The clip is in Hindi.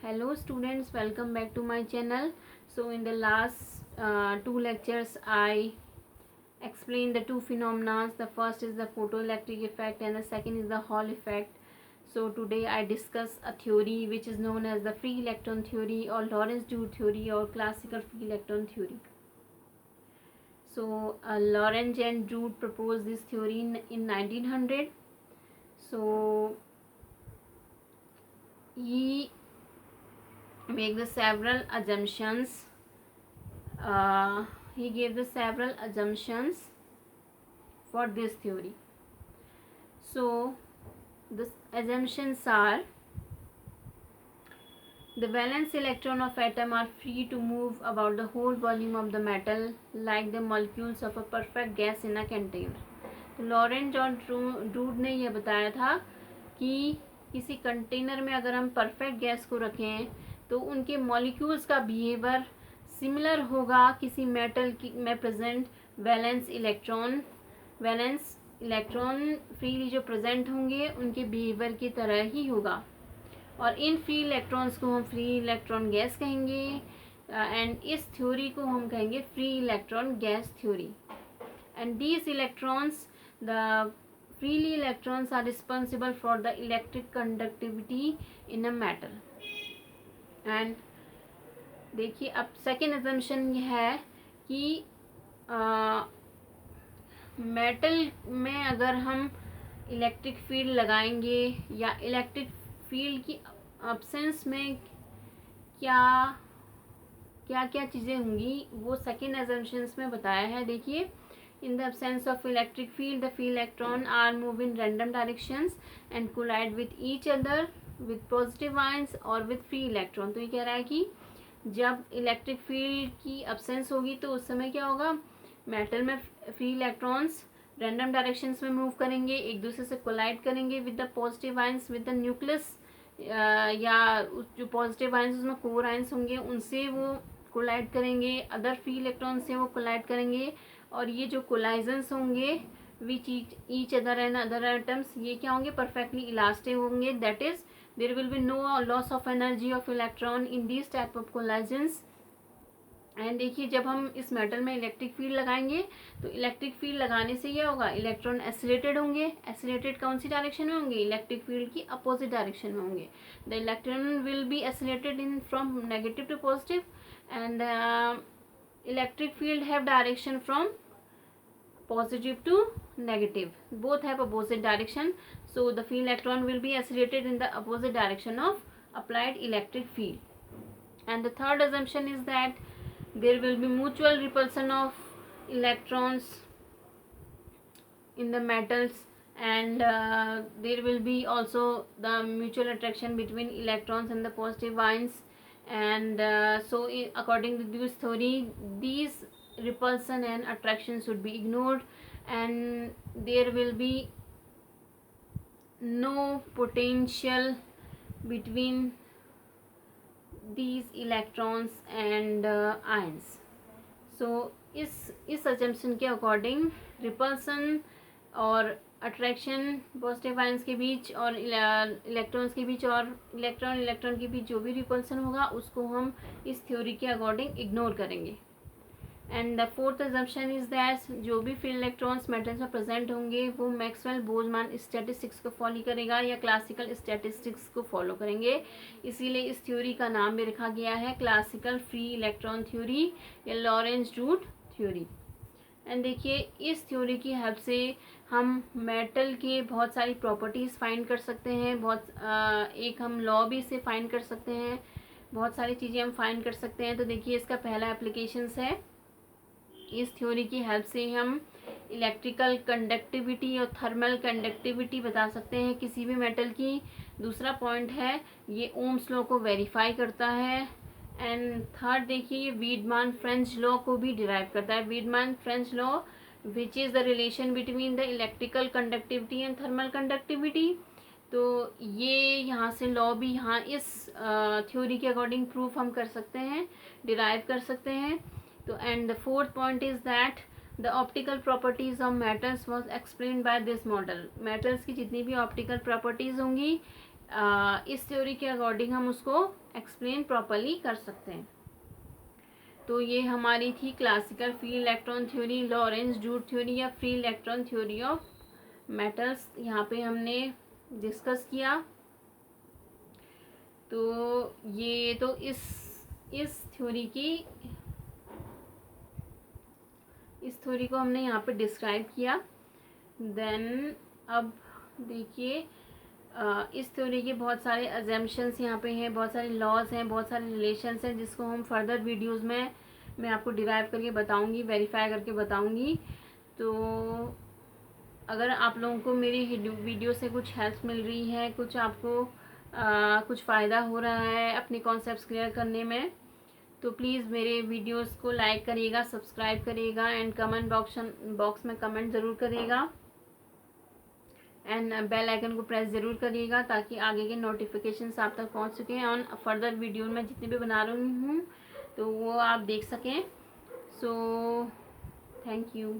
Hello students, welcome back to my channel. So in the last two lectures I explained the two phenomena. The first is the photoelectric effect and the second is the Hall effect. So today I discuss a theory which is known as the free electron theory or Lorentz-Drude theory or classical free electron theory. So Lorentz and Drude proposed this theory in 1900. So he make the several assumptions. He gave the several assumptions for this theory. So the assumptions are: the valence electron of atom are free to move about the whole volume of the metal like the molecules of a perfect gas in a container. तो लॉरेंट और ड्रूड ने यह बताया था कि किसी कंटेनर में अगर हम परफेक्ट गैस को रखें तो उनके मॉलिक्यूल्स का बिहेवियर सिमिलर होगा किसी मेटल में प्रेजेंट वैलेंस इलेक्ट्रॉन फ्रीली जो प्रेजेंट होंगे उनके बिहेवियर की तरह ही होगा, और इन फ्री इलेक्ट्रॉन्स को हम फ्री इलेक्ट्रॉन गैस कहेंगे एंड इस थ्योरी को हम कहेंगे free electron gas theory. And these electrons, the freely electrons are responsible for the electric conductivity in a metal. and देखिए अब सेकेंड assumption यह है कि मेटल में अगर हम इलेक्ट्रिक फील्ड लगाएंगे या इलेक्ट्रिक फील्ड की अब्सेंस में क्या क्या क्या चीज़ें होंगी वो सेकेंड assumptions में बताया है. देखिए, in the absence of electric field the free electron are move in random directions and collide with each other with positive ions or with free electron. तो ये कह रहा है कि जब इलेक्ट्रिक फील्ड की अब्सेंस होगी तो उस समय क्या होगा, मेटल में फ्री इलेक्ट्रॉन्स रैंडम डायरेक्शंस में मूव करेंगे, एक दूसरे से कोलाइड करेंगे with the positive ions with the nucleus, या जो पॉजिटिव आयंस उसमें कोर आयंस होंगे उनसे वो कोलाइड करेंगे, अदर फ्री इलेक्ट्रॉन से वो कोलाइड करेंगे, और ये जो कोलाइजन्स होंगे with each other and other atoms ये क्या होंगे, परफेक्टली इलास्टिक होंगे. That is there will be no loss of energy of electron in this type of collisions. And देखिए, जब हम इस मेटल में इलेक्ट्रिक फील्ड लगाएंगे तो इलेक्ट्रिक फील्ड लगाने से क्या होगा, इलेक्ट्रॉन एसिलेटेड होंगे. एसिलेटेड कौन सी डायरेक्शन में होंगे, इलेक्ट्रिक फील्ड की अपोजिट डायरेक्शन में होंगे. The electron will be accelerated in from negative to positive and electric field have direction from positive to negative, both have opposite direction, so the free electron will be accelerated in the opposite direction of applied electric field. And the third assumption is that there will be mutual repulsion of electrons in the metals, and there will be also the mutual attraction between electrons and the positive ions. And so according to this theory these repulsion and attraction should be ignored and there will be no potential between these electrons and ions. So इस assumption के according repulsion और अट्रैक्शन पॉजिटिव आयंस के बीच और इलेक्ट्रॉन्स के बीच और इलेक्ट्रॉन के बीच जो भी रिपल्सन होगा उसको हम इस थ्योरी के अकॉर्डिंग इग्नोर करेंगे. And the fourth assumption is that जो भी फ्री इलेक्ट्रॉन्स मेटल्स में प्रेजेंट होंगे वो मैक्सवेल बोल्ट्जमैन स्टैटिस्टिक्स को फॉलो करेगा या क्लासिकल स्टैटिस्टिक्स को फॉलो करेंगे. इसीलिए इस थ्योरी का नाम भी रखा गया है क्लासिकल फ्री इलेक्ट्रॉन थ्योरी या लॉरेंट्ज-ड्रूड थ्योरी. एंड देखिए, इस थ्योरी की हेल्प से हम मेटल के बहुत सारी प्रॉपर्टीज़ फाइंड कर सकते हैं, एक हम लॉ भी इसे फाइंड कर सकते हैं, बहुत सारी चीज़ें हम फाइंड कर सकते हैं. तो देखिए, इसका पहला एप्लीकेशंस है, इस थ्योरी की हेल्प से हम इलेक्ट्रिकल कंडक्टिविटी और थर्मल कंडक्टिविटी बता सकते हैं किसी भी मेटल की. दूसरा पॉइंट है ये ओम्स लॉ को वेरीफाई करता है. एंड थर्ड देखिए, ये वीडमान फ्रेंच लॉ को भी डिराइव करता है. Wiedemann Franz law which is the relation between the electrical conductivity and thermal conductivity. तो ये यहाँ से लॉ भी यहाँ इस थ्योरी के अकॉर्डिंग प्रूफ हम कर सकते हैं, डिराइव कर सकते हैं. तो and the fourth point is that the optical properties of metals was explain by this model. Metals की जितनी भी ऑप्टिकल प्रॉपर्टीज़ होंगी इस थ्योरी के अकॉर्डिंग हम उसको एक्सप्लेन प्रॉपरली कर सकते हैं। तो ये हमारी थी classical free electron theory, Lorentz ड्यूट थ्योरी या free electron theory of metals यहाँ पे हमने डिस्कस किया। तो ये तो इस थ्योरी को हमने यहाँ पे डिस्क्राइब किया। देन अब देखिए इस थ्योरी के बहुत सारे अजम्पशंस यहाँ पे हैं, बहुत सारे लॉज हैं, बहुत सारे रिलेशंस हैं, जिसको हम फर्दर वीडियोस में मैं आपको डिराइव करके बताऊंगी, वेरीफाई करके बताऊंगी। तो अगर आप लोगों को मेरी वीडियो से कुछ हेल्प मिल रही है, कुछ आपको कुछ फ़ायदा हो रहा है अपने कॉन्सेप्ट्स क्लियर करने में, तो प्लीज़ मेरे वीडियोस को लाइक करिएगा, सब्सक्राइब करिएगा एंड कमेंट बॉक्स में कमेंट ज़रूर करिएगा एंड बेल आइकन को प्रेस ज़रूर करिएगा ताकि आगे के नोटिफिकेशंस आप तक पहुंच सकें और फर्दर वीडियो में जितने भी बना रही हूँ तो वो आप देख सकें। So thank you.